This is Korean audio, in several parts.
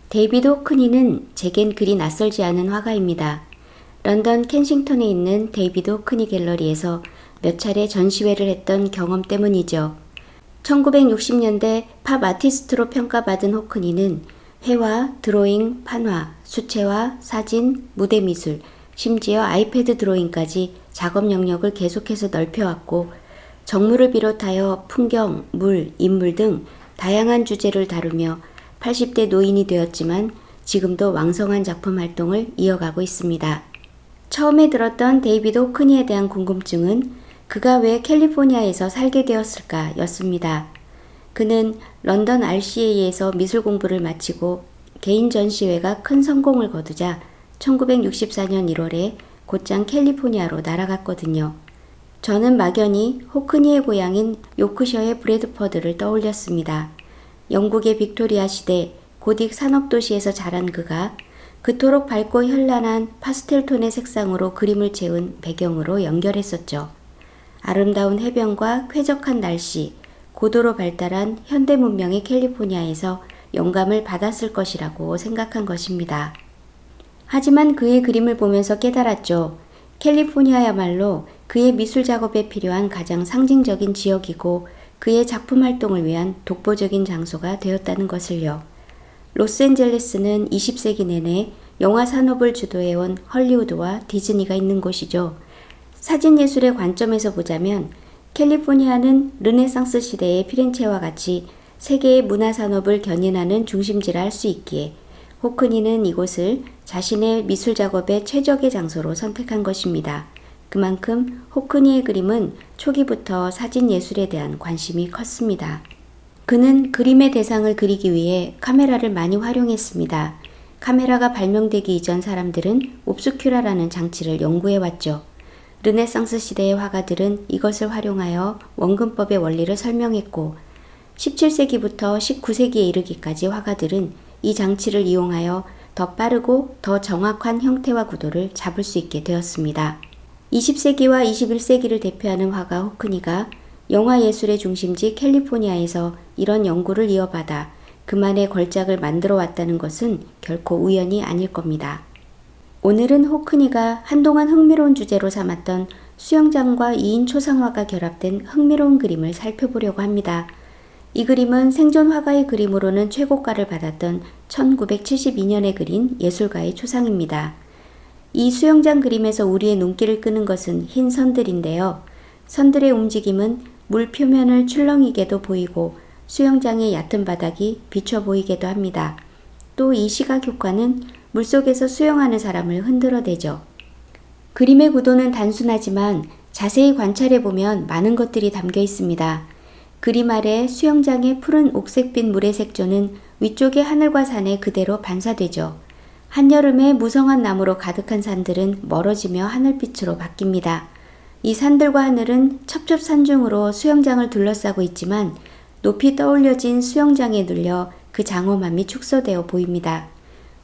데이비드 호크니는 제겐 그리 낯설지 않은 화가입니다. 런던 켄싱턴에 있는 데이비드 호크니 갤러리에서 몇 차례 전시회를 했던 경험 때문이죠. 1960년대 팝 아티스트로 평가받은 호크니는 회화, 드로잉, 판화, 수채화, 사진, 무대 미술, 심지어 아이패드 드로잉까지 작업 영역을 계속해서 넓혀왔고 정물을 비롯하여 풍경, 물, 인물 등 다양한 주제를 다루며 80대 노인이 되었지만 지금도 왕성한 작품 활동을 이어가고 있습니다. 처음에 들었던 데이비드 호크니에 대한 궁금증은 그가 왜 캘리포니아에서 살게 되었을까 였습니다. 그는 런던 RCA에서 미술 공부를 마치고 개인 전시회가 큰 성공을 거두자 1964년 1월에 곧장 캘리포니아로 날아갔거든요. 저는 막연히 호크니의 고향인 요크셔의 브래드퍼드를 떠올렸습니다. 영국의 빅토리아 시대 고딕 산업도시에서 자란 그가 그토록 밝고 현란한 파스텔 톤의 색상으로 그림을 채운 배경으로 연결했었죠. 아름다운 해변과 쾌적한 날씨, 고도로 발달한 현대 문명의 캘리포니아에서 영감을 받았을 것이라고 생각한 것입니다. 하지만 그의 그림을 보면서 깨달았죠. 캘리포니아야말로 그의 미술 작업에 필요한 가장 상징적인 지역이고 그의 작품 활동을 위한 독보적인 장소가 되었다는 것을요. 로스앤젤레스는 20세기 내내 영화 산업을 주도해온 헐리우드와 디즈니가 있는 곳이죠. 사진예술의 관점에서 보자면 캘리포니아는 르네상스 시대의 피렌체와 같이 세계의 문화산업을 견인하는 중심지라 할 수 있기에 호크니는 이곳을 자신의 미술 작업의 최적의 장소로 선택한 것입니다. 그만큼 호크니의 그림은 초기부터 사진예술에 대한 관심이 컸습니다. 그는 그림의 대상을 그리기 위해 카메라를 많이 활용했습니다. 카메라가 발명되기 이전 사람들은 옵스큐라라는 장치를 연구해왔죠. 르네상스 시대의 화가들은 이것을 활용하여 원근법의 원리를 설명했고 17세기부터 19세기에 이르기까지 화가들은 이 장치를 이용하여 더 빠르고 더 정확한 형태와 구도를 잡을 수 있게 되었습니다. 20세기와 21세기를 대표하는 화가 호크니가 영화예술의 중심지 캘리포니아에서 이런 연구를 이어받아 그만의 걸작을 만들어 왔다는 것은 결코 우연이 아닐 겁니다. 오늘은 호크니가 한동안 흥미로운 주제로 삼았던 수영장과 2인 초상화가 결합된 흥미로운 그림을 살펴보려고 합니다. 이 그림은 생존 화가의 그림으로는 최고가를 받았던 1972년에 그린 예술가의 초상입니다. 이 수영장 그림에서 우리의 눈길을 끄는 것은 흰 선들인데요. 선들의 움직임은 물 표면을 출렁이게도 보이고 수영장의 얕은 바닥이 비쳐 보이게도 합니다. 또 이 시각 효과는 물속에서 수영하는 사람을 흔들어대죠. 그림의 구도는 단순하지만 자세히 관찰해보면 많은 것들이 담겨 있습니다. 그림 아래 수영장의 푸른 옥색빛 물의 색조는 위쪽의 하늘과 산에 그대로 반사되죠. 한여름에 무성한 나무로 가득한 산들은 멀어지며 하늘빛으로 바뀝니다. 이 산들과 하늘은 첩첩산중으로 수영장을 둘러싸고 있지만 높이 떠올려진 수영장에 눌려 그 장엄함이 축소되어 보입니다.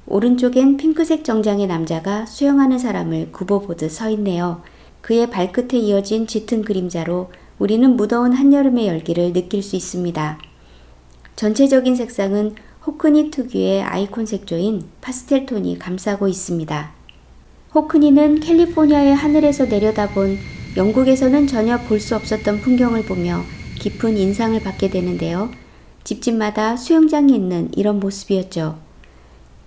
오른쪽엔 핑크색 정장의 남자가 수영하는 사람을 굽어보듯 서 있네요. 그의 발끝에 이어진 짙은 그림자로 우리는 무더운 한여름의 열기를 느낄 수 있습니다. 전체적인 색상은 호크니 특유의 아이콘 색조인 파스텔 톤이 감싸고 있습니다. 호크니는 캘리포니아의 하늘에서 내려다본 영국에서는 전혀 볼 수 없었던 풍경을 보며 깊은 인상을 받게 되는데요. 집집마다 수영장이 있는 이런 모습이었죠.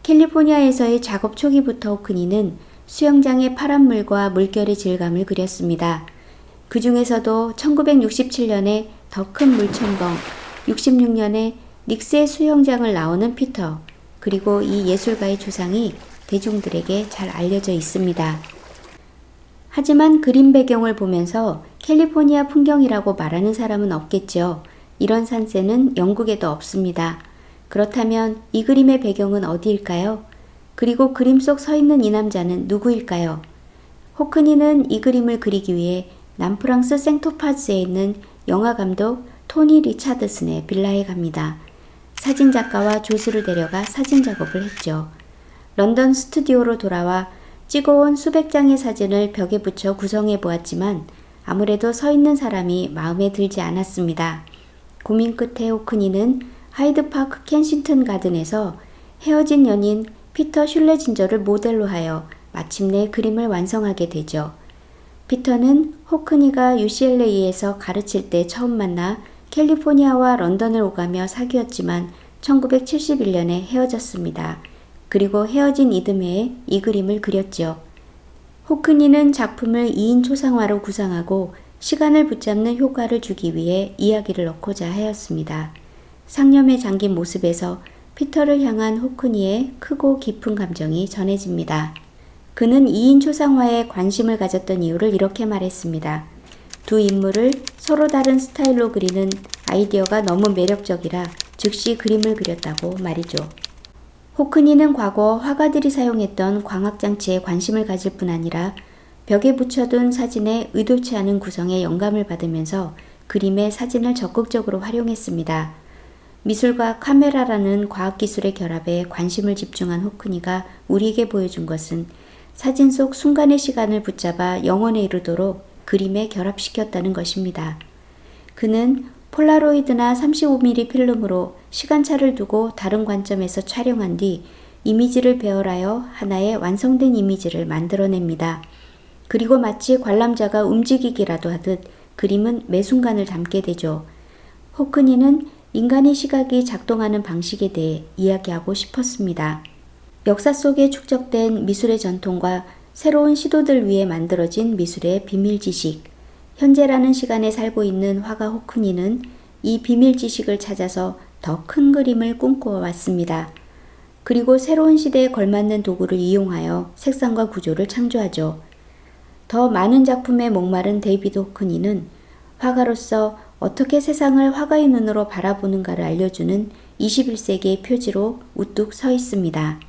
캘리포니아에서의 작업 초기부터 호크니는 수영장의 파란 물과 물결의 질감을 그렸습니다. 그 중에서도 1967년에 더 큰 물천벙, 66년에 닉스의 수영장을 나오는 피터, 그리고 이 예술가의 초상이 대중들에게 잘 알려져 있습니다. 하지만 그림 배경을 보면서 캘리포니아 풍경이라고 말하는 사람은 없겠죠. 이런 산세는 영국에도 없습니다. 그렇다면 이 그림의 배경은 어디일까요? 그리고 그림 속 서 있는 이 남자는 누구일까요? 호크니는 이 그림을 그리기 위해 남프랑스 생토파즈에 있는 영화감독 토니 리차드슨의 빌라에 갑니다. 사진작가와 조수를 데려가 사진 작업을 했죠. 런던 스튜디오로 돌아와 찍어온 수백 장의 사진을 벽에 붙여 구성해 보았지만 아무래도 서 있는 사람이 마음에 들지 않았습니다. 고민 끝에 호크니는 하이드파크 켄싱턴 가든에서 헤어진 연인 피터 슐레진저를 모델로 하여 마침내 그림을 완성하게 되죠. 피터는 호크니가 UCLA에서 가르칠 때 처음 만나 캘리포니아와 런던을 오가며 사귀었지만 1971년에 헤어졌습니다. 그리고 헤어진 이듬해에 이 그림을 그렸죠. 호크니는 작품을 2인 초상화로 구상하고 시간을 붙잡는 효과를 주기 위해 이야기를 넣고자 하였습니다. 상념에 잠긴 모습에서 피터를 향한 호크니의 크고 깊은 감정이 전해집니다. 그는 2인 초상화에 관심을 가졌던 이유를 이렇게 말했습니다. 두 인물을 서로 다른 스타일로 그리는 아이디어가 너무 매력적이라 즉시 그림을 그렸다고 말이죠. 호크니는 과거 화가들이 사용했던 광학장치에 관심을 가질 뿐 아니라 벽에 붙여둔 사진의 의도치 않은 구성에 영감을 받으면서 그림의 사진을 적극적으로 활용했습니다. 미술과 카메라라는 과학기술의 결합에 관심을 집중한 호크니가 우리에게 보여준 것은 사진 속 순간의 시간을 붙잡아 영혼에 이르도록 그림에 결합시켰다는 것입니다. 그는 폴라로이드나 35mm 필름으로 시간차를 두고 다른 관점에서 촬영한 뒤 이미지를 배열하여 하나의 완성된 이미지를 만들어냅니다. 그리고 마치 관람자가 움직이기라도 하듯 그림은 매 순간을 담게 되죠. 호크니는 인간의 시각이 작동하는 방식에 대해 이야기하고 싶었습니다. 역사 속에 축적된 미술의 전통과 새로운 시도들 위해 만들어진 미술의 비밀 지식, 현재라는 시간에 살고 있는 화가 호크니는 이 비밀 지식을 찾아서 더 큰 그림을 꿈꾸어 왔습니다. 그리고 새로운 시대에 걸맞는 도구를 이용하여 색상과 구조를 창조하죠. 더 많은 작품에 목마른 데이비드 호크니는 화가로서 어떻게 세상을 화가의 눈으로 바라보는가를 알려주는 21세기의 표지로 우뚝 서 있습니다.